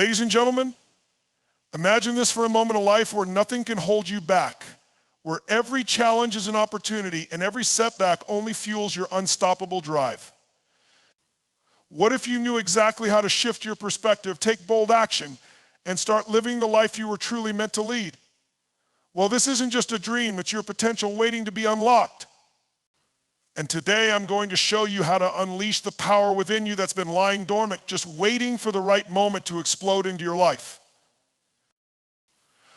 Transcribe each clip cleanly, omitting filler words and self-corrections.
Ladies and gentlemen, imagine this for a moment of life where nothing can hold you back, where every challenge is an opportunity and every setback only fuels your unstoppable drive. What if you knew exactly how to shift your perspective, take bold action, and start living the life you were truly meant to lead? Well, this isn't just a dream, it's your potential waiting to be unlocked. And today I'm going to show you how to unleash the power within you that's been lying dormant, just waiting for the right moment to explode into your life.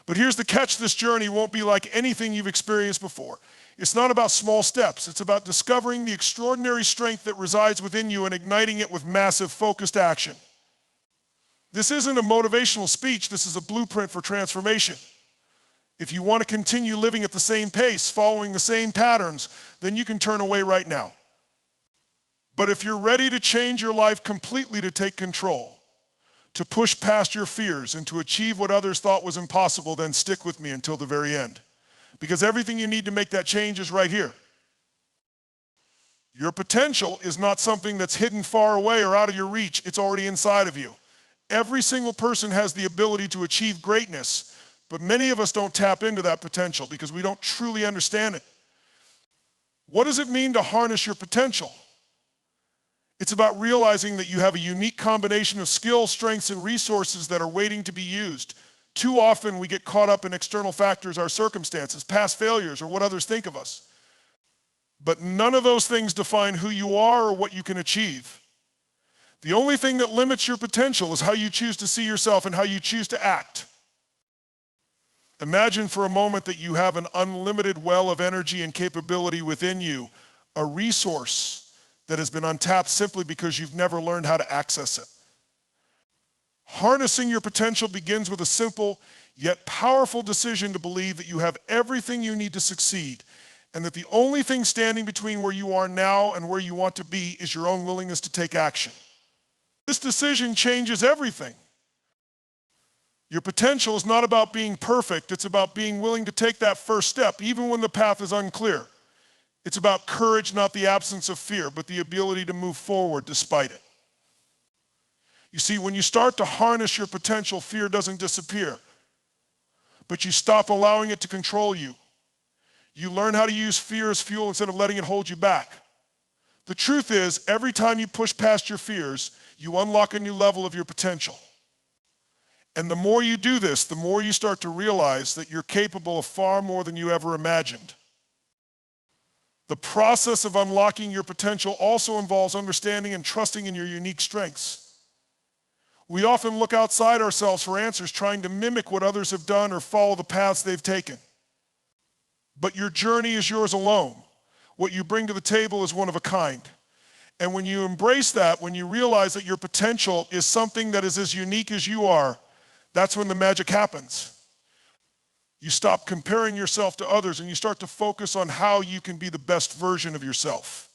But here's the catch: this journey won't be like anything you've experienced before. It's not about small steps. It's about discovering the extraordinary strength that resides within you and igniting it with massive, focused action. This isn't a motivational speech. This is a blueprint for transformation. If you want to continue living at the same pace, following the same patterns, then you can turn away right now. But if you're ready to change your life completely, to take control, to push past your fears, and to achieve what others thought was impossible, then stick with me until the very end. Because everything you need to make that change is right here. Your potential is not something that's hidden far away or out of your reach. It's already inside of you. Every single person has the ability to achieve greatness, but many of us don't tap into that potential because we don't truly understand it. What does it mean to harness your potential? It's about realizing that you have a unique combination of skills, strengths, and resources that are waiting to be used. Too often we get caught up in external factors, our circumstances, past failures, or what others think of us. But none of those things define who you are or what you can achieve. The only thing that limits your potential is how you choose to see yourself and how you choose to act. Imagine for a moment that you have an unlimited well of energy and capability within you, a resource that has been untapped simply because you've never learned how to access it. Harnessing your potential begins with a simple yet powerful decision to believe that you have everything you need to succeed, and that the only thing standing between where you are now and where you want to be is your own willingness to take action. This decision changes everything. Your potential is not about being perfect. It's about being willing to take that first step, even when the path is unclear. It's about courage, not the absence of fear, but the ability to move forward despite it. You see, when you start to harness your potential, fear doesn't disappear, but you stop allowing it to control you. You learn how to use fear as fuel instead of letting it hold you back. The truth is, every time you push past your fears, you unlock a new level of your potential. And the more you do this, the more you start to realize that you're capable of far more than you ever imagined. The process of unlocking your potential also involves understanding and trusting in your unique strengths. We often look outside ourselves for answers, trying to mimic what others have done or follow the paths they've taken. But your journey is yours alone. What you bring to the table is one of a kind. And when you embrace that, when you realize that your potential is something that is as unique as you are, that's when the magic happens. You stop comparing yourself to others and you start to focus on how you can be the best version of yourself.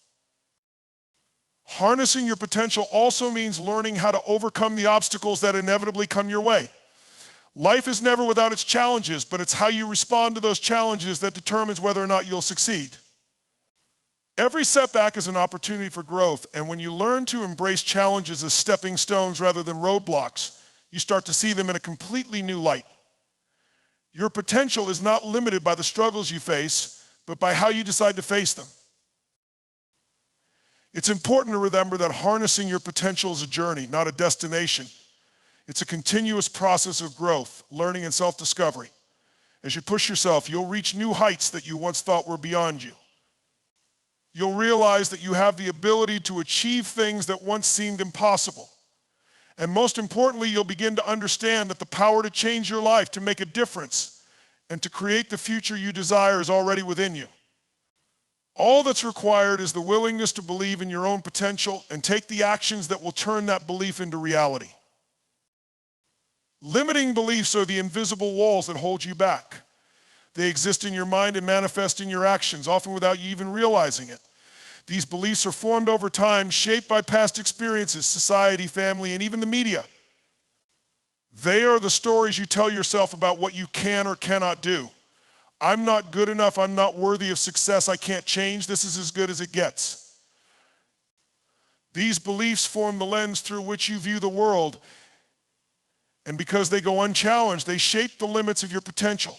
Harnessing your potential also means learning how to overcome the obstacles that inevitably come your way. Life is never without its challenges, but it's how you respond to those challenges that determines whether or not you'll succeed. Every setback is an opportunity for growth, and when you learn to embrace challenges as stepping stones rather than roadblocks, you start to see them in a completely new light. Your potential is not limited by the struggles you face, but by how you decide to face them. It's important to remember that harnessing your potential is a journey, not a destination. It's a continuous process of growth, learning, and self-discovery. As you push yourself, you'll reach new heights that you once thought were beyond you. You'll realize that you have the ability to achieve things that once seemed impossible. And most importantly, you'll begin to understand that the power to change your life, to make a difference, and to create the future you desire is already within you. All that's required is the willingness to believe in your own potential and take the actions that will turn that belief into reality. Limiting beliefs are the invisible walls that hold you back. They exist in your mind and manifest in your actions, often without you even realizing it. These beliefs are formed over time, shaped by past experiences, society, family, and even the media. They are the stories you tell yourself about what you can or cannot do. I'm not good enough, I'm not worthy of success, I can't change, this is as good as it gets. These beliefs form the lens through which you view the world, And because they go unchallenged, they shape the limits of your potential.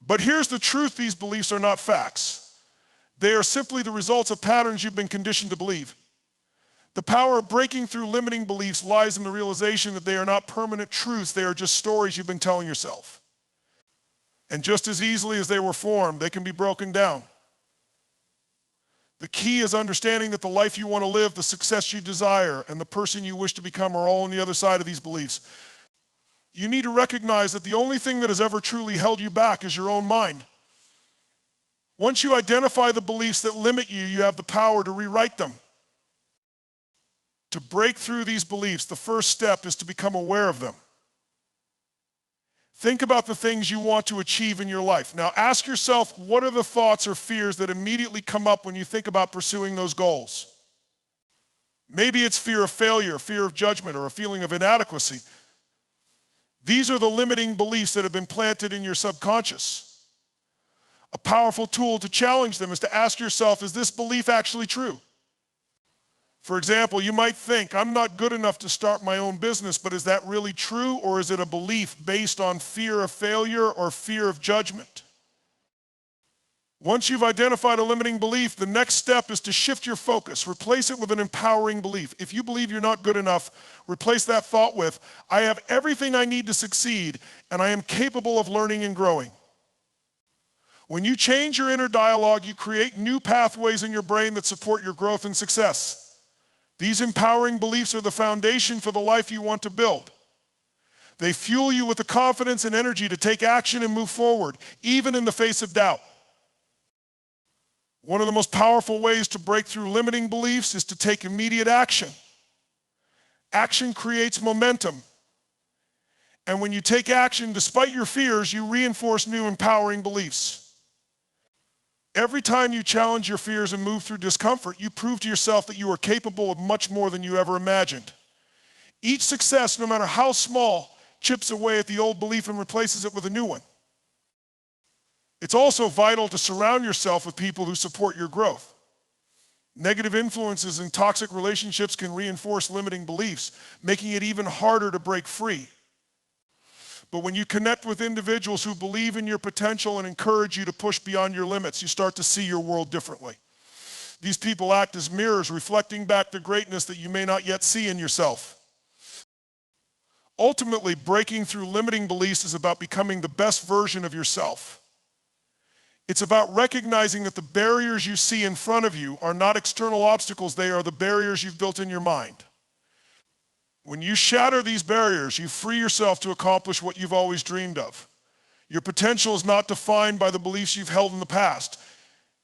But here's the truth: these beliefs are not facts. They are simply the results of patterns you've been conditioned to believe. The power of breaking through limiting beliefs lies in the realization that they are not permanent truths, they are just stories you've been telling yourself. And just as easily as they were formed, they can be broken down. The key is understanding that the life you want to live, the success you desire, and the person you wish to become are all on the other side of these beliefs. You need to recognize that the only thing that has ever truly held you back is your own mind. Once you identify the beliefs that limit you, you have the power to rewrite them. To break through these beliefs, the first step is to become aware of them. Think about the things you want to achieve in your life. Now ask yourself, what are the thoughts or fears that immediately come up when you think about pursuing those goals? Maybe it's fear of failure, fear of judgment, or a feeling of inadequacy. These are the limiting beliefs that have been planted in your subconscious. A powerful tool to challenge them is to ask yourself, is this belief actually true? For example, you might think, I'm not good enough to start my own business, but is that really true, or is it a belief based on fear of failure or fear of judgment? Once you've identified a limiting belief, the next step is to shift your focus. Replace it with an empowering belief. If you believe you're not good enough, replace that thought with, I have everything I need to succeed, and I am capable of learning and growing. When you change your inner dialogue, you create new pathways in your brain that support your growth and success. These empowering beliefs are the foundation for the life you want to build. They fuel you with the confidence and energy to take action and move forward, even in the face of doubt. One of the most powerful ways to break through limiting beliefs is to take immediate action. Action creates momentum. And when you take action, despite your fears, you reinforce new empowering beliefs. Every time you challenge your fears and move through discomfort, you prove to yourself that you are capable of much more than you ever imagined. Each success, no matter how small, chips away at the old belief and replaces it with a new one. It's also vital to surround yourself with people who support your growth. Negative influences and toxic relationships can reinforce limiting beliefs, making it even harder to break free. But when you connect with individuals who believe in your potential and encourage you to push beyond your limits, you start to see your world differently. These people act as mirrors, reflecting back the greatness that you may not yet see in yourself. Ultimately, breaking through limiting beliefs is about becoming the best version of yourself. It's about recognizing that the barriers you see in front of you are not external obstacles, they are the barriers you've built in your mind. When you shatter these barriers, you free yourself to accomplish what you've always dreamed of. Your potential is not defined by the beliefs you've held in the past.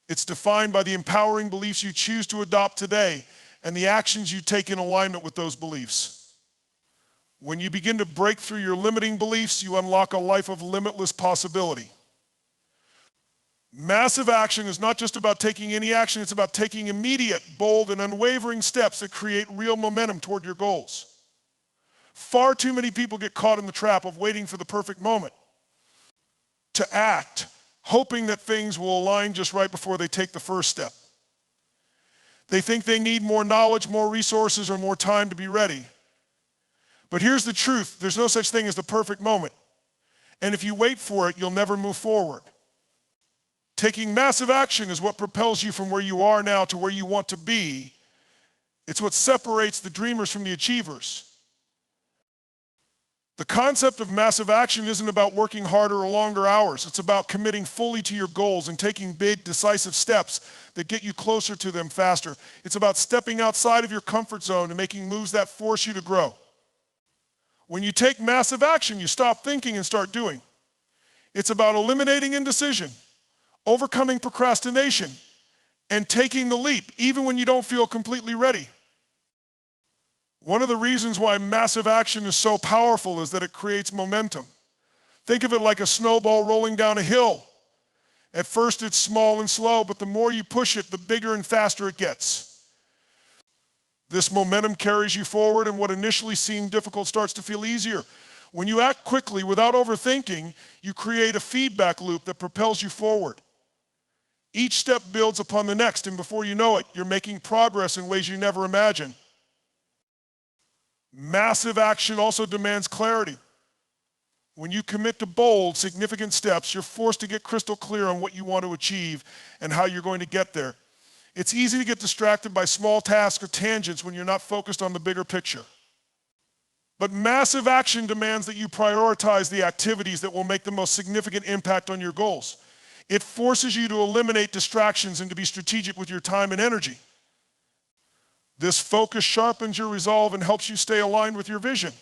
It's defined by the empowering beliefs you choose to adopt today and the actions you take in alignment with those beliefs. When you begin to break through your limiting beliefs, you unlock a life of limitless possibility. Massive action is not just about taking any action, it's about taking immediate, bold, and unwavering steps that create real momentum toward your goals. Far too many people get caught in the trap of waiting for the perfect moment to act, hoping that things will align just right before they take the first step. They think they need more knowledge, more resources, or more time to be ready. But here's the truth, there's no such thing as the perfect moment. And if you wait for it, you'll never move forward. Taking massive action is what propels you from where you are now to where you want to be. It's what separates the dreamers from the achievers. The concept of massive action isn't about working harder or longer hours. It's about committing fully to your goals and taking big, decisive steps that get you closer to them faster. It's about stepping outside of your comfort zone and making moves that force you to grow. When you take massive action, you stop thinking and start doing. It's about eliminating indecision, overcoming procrastination, and taking the leap, even when you don't feel completely ready. One of the reasons why massive action is so powerful is that it creates momentum. Think of it like a snowball rolling down a hill. At first it's small and slow, but the more you push it, the bigger and faster it gets. This momentum carries you forward, and what initially seemed difficult starts to feel easier. When you act quickly without overthinking, you create a feedback loop that propels you forward. Each step builds upon the next, and before you know it, you're making progress in ways you never imagined. Massive action also demands clarity. When you commit to bold, significant steps, you're forced to get crystal clear on what you want to achieve and how you're going to get there. It's easy to get distracted by small tasks or tangents when you're not focused on the bigger picture. But massive action demands that you prioritize the activities that will make the most significant impact on your goals. It forces you to eliminate distractions and to be strategic with your time and energy. This focus sharpens your resolve and helps you stay aligned with your vision.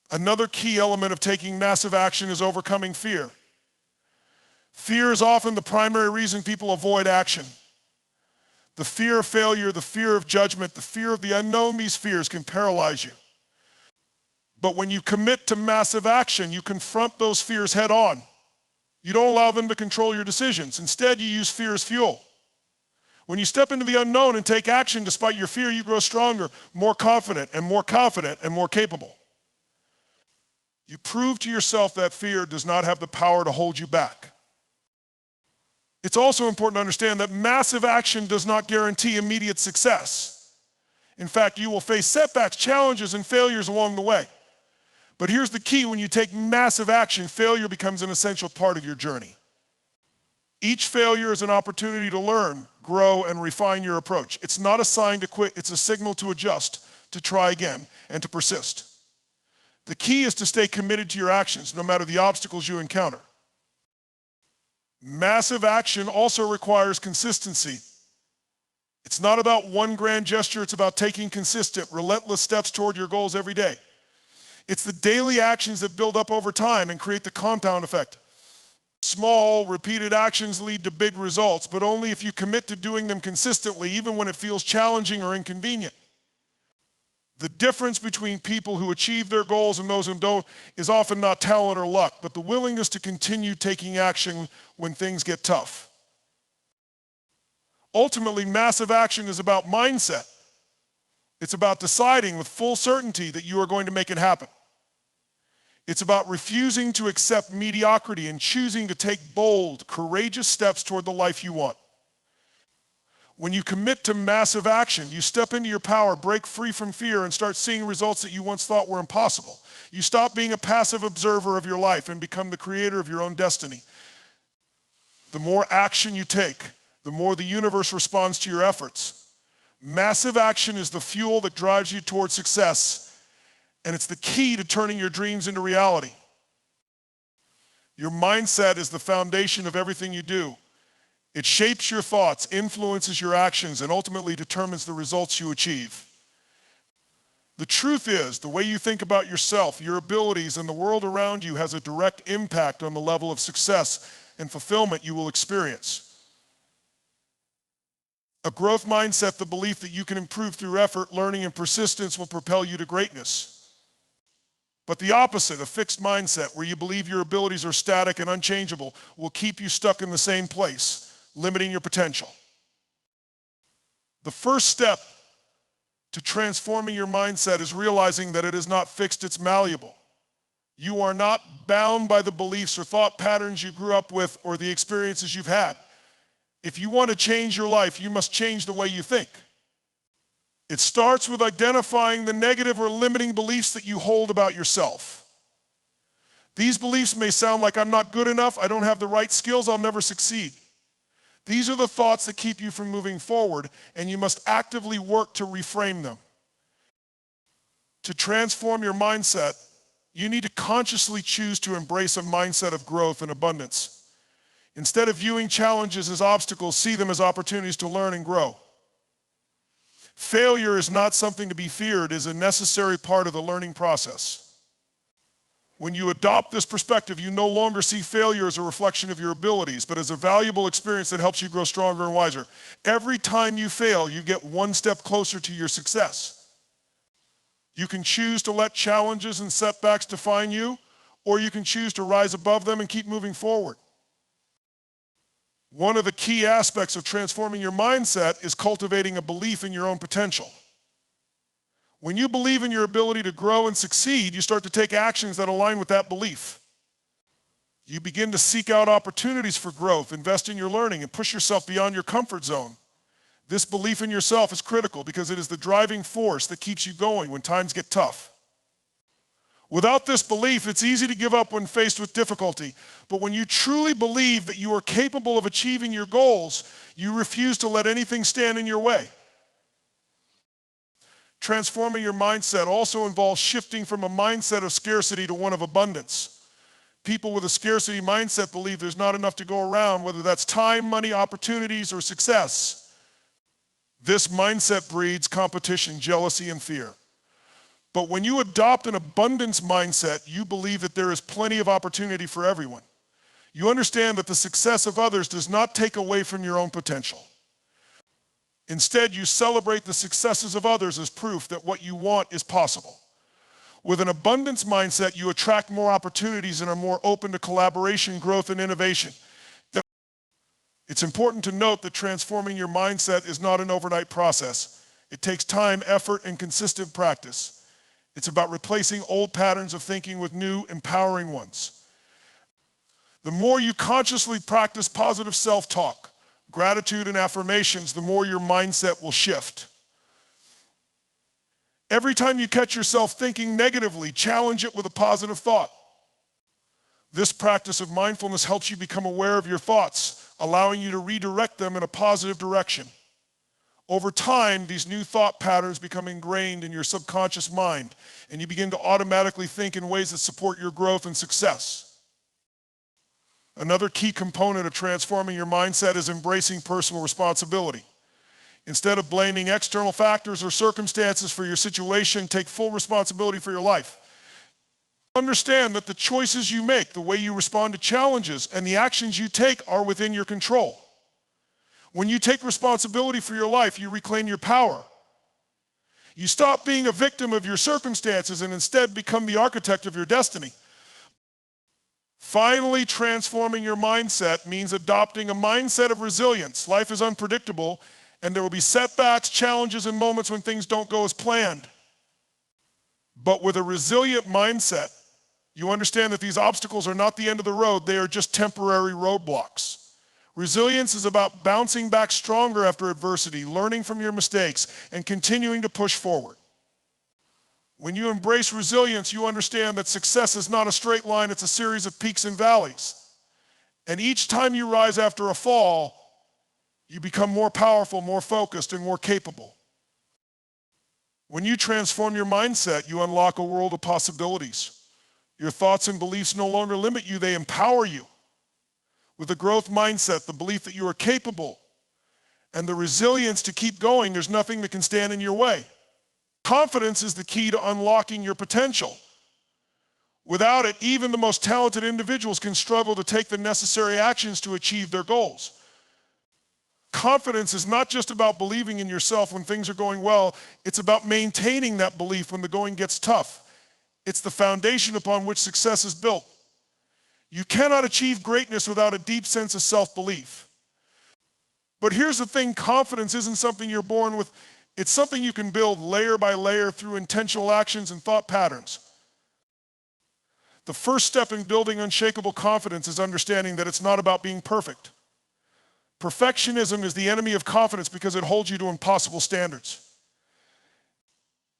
Another key element of taking massive action is overcoming fear. Fear is often the primary reason people avoid action. The fear of failure, the fear of judgment, the fear of the unknown, these fears can paralyze you. But when you commit to massive action, you confront those fears head on. You don't allow them to control your decisions. Instead, you use fear as fuel. When you step into the unknown and take action despite your fear, you grow stronger, more confident, and more capable. You prove to yourself that fear does not have the power to hold you back. It's also important to understand that massive action does not guarantee immediate success. In fact, you will face setbacks, challenges, and failures along the way. But here's the key: when you take massive action, failure becomes an essential part of your journey. Each failure is an opportunity to learn, grow, and refine your approach. It's not a sign to quit, it's a signal to adjust, to try again, and to persist. The key is to stay committed to your actions, no matter the obstacles you encounter. Massive action also requires consistency. It's not about one grand gesture, it's about taking consistent, relentless steps toward your goals every day. It's the daily actions that build up over time and create the compound effect. Small, repeated actions lead to big results, but only if you commit to doing them consistently, even when it feels challenging or inconvenient. The difference between people who achieve their goals and those who don't is often not talent or luck, but the willingness to continue taking action when things get tough. Ultimately, massive action is about mindset. It's about deciding with full certainty that you are going to make it happen. It's about refusing to accept mediocrity and choosing to take bold, courageous steps toward the life you want. When you commit to massive action, you step into your power, break free from fear, and start seeing results that you once thought were impossible. You stop being a passive observer of your life and become the creator of your own destiny. The more action you take, the more the universe responds to your efforts. Massive action is the fuel that drives you towards success, and it's the key to turning your dreams into reality. Your mindset is the foundation of everything you do. It shapes your thoughts, influences your actions, and ultimately determines the results you achieve. The truth is, the way you think about yourself, your abilities, and the world around you has a direct impact on the level of success and fulfillment you will experience. A growth mindset, the belief that you can improve through effort, learning, and persistence, will propel you to greatness. But the opposite, a fixed mindset, where you believe your abilities are static and unchangeable, will keep you stuck in the same place, limiting your potential. The first step to transforming your mindset is realizing that it is not fixed, it's malleable. You are not bound by the beliefs or thought patterns you grew up with or the experiences you've had. If you want to change your life, you must change the way you think. It starts with identifying the negative or limiting beliefs that you hold about yourself. These beliefs may sound like, I'm not good enough, I don't have the right skills, I'll never succeed. These are the thoughts that keep you from moving forward, and you must actively work to reframe them. To transform your mindset, you need to consciously choose to embrace a mindset of growth and abundance. Instead of viewing challenges as obstacles, see them as opportunities to learn and grow. Failure is not something to be feared, it is a necessary part of the learning process. When you adopt this perspective, you no longer see failure as a reflection of your abilities, but as a valuable experience that helps you grow stronger and wiser. Every time you fail, you get one step closer to your success. You can choose to let challenges and setbacks define you, or you can choose to rise above them and keep moving forward. One of the key aspects of transforming your mindset is cultivating a belief in your own potential. When you believe in your ability to grow and succeed, you start to take actions that align with that belief. You begin to seek out opportunities for growth, invest in your learning, and push yourself beyond your comfort zone. This belief in yourself is critical because it is the driving force that keeps you going when times get tough. Without this belief, it's easy to give up when faced with difficulty. But when you truly believe that you are capable of achieving your goals, you refuse to let anything stand in your way. Transforming your mindset also involves shifting from a mindset of scarcity to one of abundance. People with a scarcity mindset believe there's not enough to go around, whether that's time, money, opportunities, or success. This mindset breeds competition, jealousy, and fear. But when you adopt an abundance mindset, you believe that there is plenty of opportunity for everyone. You understand that the success of others does not take away from your own potential. Instead, you celebrate the successes of others as proof that what you want is possible. With an abundance mindset, you attract more opportunities and are more open to collaboration, growth, and innovation. It's important to note that transforming your mindset is not an overnight process. It takes time, effort, and consistent practice. It's about replacing old patterns of thinking with new, empowering ones. The more you consciously practice positive self-talk, gratitude, and affirmations, the more your mindset will shift. Every time you catch yourself thinking negatively, challenge it with a positive thought. This practice of mindfulness helps you become aware of your thoughts, allowing you to redirect them in a positive direction. Over time, these new thought patterns become ingrained in your subconscious mind, and you begin to automatically think in ways that support your growth and success. Another key component of transforming your mindset is embracing personal responsibility. Instead of blaming external factors or circumstances for your situation, take full responsibility for your life. Understand that the choices you make, the way you respond to challenges, and the actions you take are within your control. When you take responsibility for your life, you reclaim your power. You stop being a victim of your circumstances and instead become the architect of your destiny. Finally, transforming your mindset means adopting a mindset of resilience. Life is unpredictable, and there will be setbacks, challenges, and moments when things don't go as planned. But with a resilient mindset, you understand that these obstacles are not the end of the road, they are just temporary roadblocks. Resilience is about bouncing back stronger after adversity, learning from your mistakes, and continuing to push forward. When you embrace resilience, you understand that success is not a straight line, it's a series of peaks and valleys. And each time you rise after a fall, you become more powerful, more focused, and more capable. When you transform your mindset, you unlock a world of possibilities. Your thoughts and beliefs no longer limit you, they empower you. With a growth mindset, the belief that you are capable, and the resilience to keep going, there's nothing that can stand in your way. Confidence is the key to unlocking your potential. Without it, even the most talented individuals can struggle to take the necessary actions to achieve their goals. Confidence is not just about believing in yourself when things are going well, it's about maintaining that belief when the going gets tough. It's the foundation upon which success is built. You cannot achieve greatness without a deep sense of self-belief. But here's the thing, confidence isn't something you're born with, it's something you can build layer by layer through intentional actions and thought patterns. The first step in building unshakable confidence is understanding that it's not about being perfect. Perfectionism is the enemy of confidence because it holds you to impossible standards.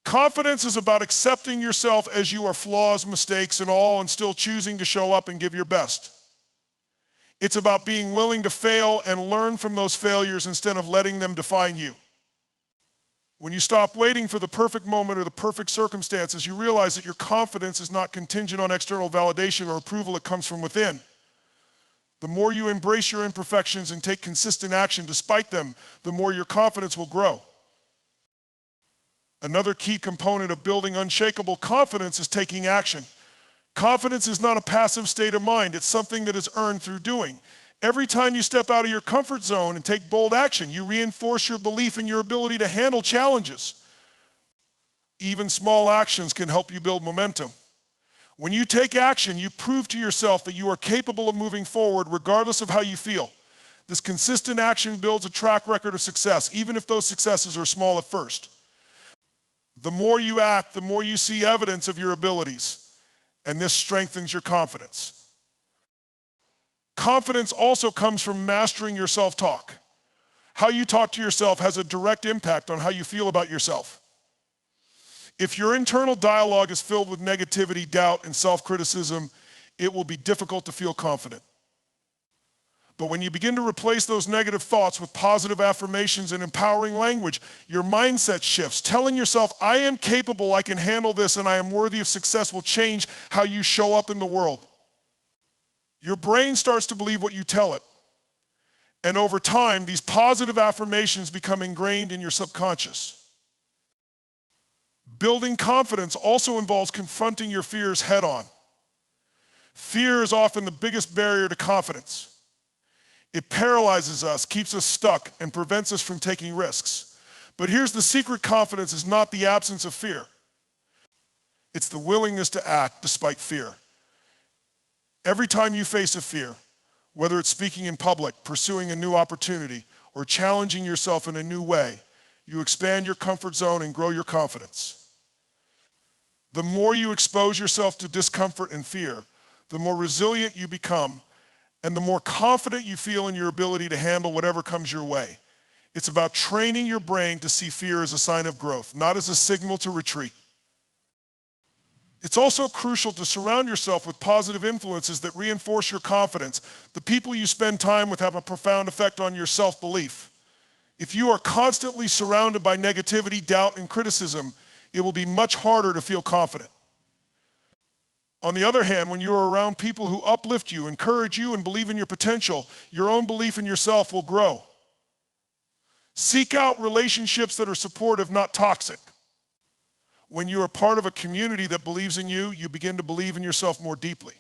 Confidence is about accepting yourself as you are, flaws, mistakes, and all, and still choosing to show up and give your best. It's about being willing to fail and learn from those failures instead of letting them define you. When you stop waiting for the perfect moment or the perfect circumstances, you realize that your confidence is not contingent on external validation or approval, it comes from within. The more you embrace your imperfections and take consistent action despite them, the more your confidence will grow. Another key component of building unshakable confidence is taking action. Confidence is not a passive state of mind, it's something that is earned through doing. Every time you step out of your comfort zone and take bold action, you reinforce your belief in your ability to handle challenges. Even small actions can help you build momentum. When you take action, you prove to yourself that you are capable of moving forward regardless of how you feel. This consistent action builds a track record of success, even if those successes are small at first. The more you act, the more you see evidence of your abilities, and this strengthens your confidence. Confidence also comes from mastering your self-talk. How you talk to yourself has a direct impact on how you feel about yourself. If your internal dialogue is filled with negativity, doubt, and self-criticism, it will be difficult to feel confident. But when you begin to replace those negative thoughts with positive affirmations and empowering language, your mindset shifts. Telling yourself, I am capable, I can handle this, and I am worthy of success will change how you show up in the world. Your brain starts to believe what you tell it. And over time, these positive affirmations become ingrained in your subconscious. Building confidence also involves confronting your fears head on. Fear is often the biggest barrier to confidence. It paralyzes us, keeps us stuck, and prevents us from taking risks. But here's the secret: confidence is not the absence of fear. It's the willingness to act despite fear. Every time you face a fear, whether it's speaking in public, pursuing a new opportunity, or challenging yourself in a new way, you expand your comfort zone and grow your confidence. The more you expose yourself to discomfort and fear, the more resilient you become, and the more confident you feel in your ability to handle whatever comes your way. It's about training your brain to see fear as a sign of growth, not as a signal to retreat. It's also crucial to surround yourself with positive influences that reinforce your confidence. The people you spend time with have a profound effect on your self-belief. If you are constantly surrounded by negativity, doubt, and criticism, it will be much harder to feel confident. On the other hand, when you are around people who uplift you, encourage you, and believe in your potential, your own belief in yourself will grow. Seek out relationships that are supportive, not toxic. When you are part of a community that believes in you, you begin to believe in yourself more deeply.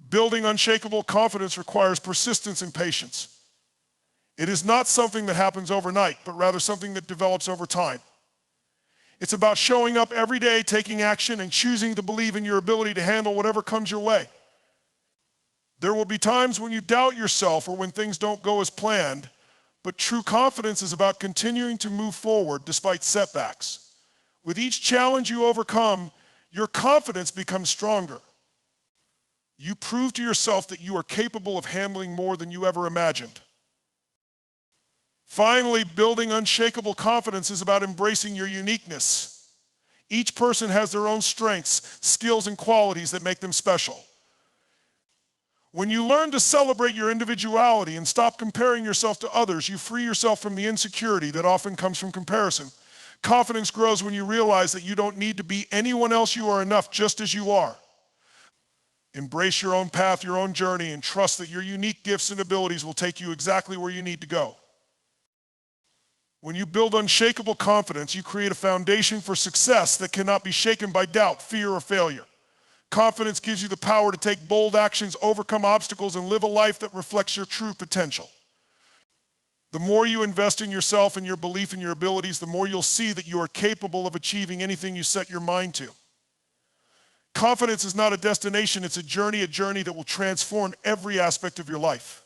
Building unshakable confidence requires persistence and patience. It is not something that happens overnight, but rather something that develops over time. It's about showing up every day, taking action, and choosing to believe in your ability to handle whatever comes your way. There will be times when you doubt yourself or when things don't go as planned, but true confidence is about continuing to move forward despite setbacks. With each challenge you overcome, your confidence becomes stronger. You prove to yourself that you are capable of handling more than you ever imagined. Finally, building unshakable confidence is about embracing your uniqueness. Each person has their own strengths, skills, and qualities that make them special. When you learn to celebrate your individuality and stop comparing yourself to others, you free yourself from the insecurity that often comes from comparison. Confidence grows when you realize that you don't need to be anyone else. You are enough just as you are. Embrace your own path, your own journey, and trust that your unique gifts and abilities will take you exactly where you need to go. When you build unshakable confidence, you create a foundation for success that cannot be shaken by doubt, fear, or failure. Confidence gives you the power to take bold actions, overcome obstacles, and live a life that reflects your true potential. The more you invest in yourself and your belief in your abilities, the more you'll see that you are capable of achieving anything you set your mind to. Confidence is not a destination, it's a journey that will transform every aspect of your life.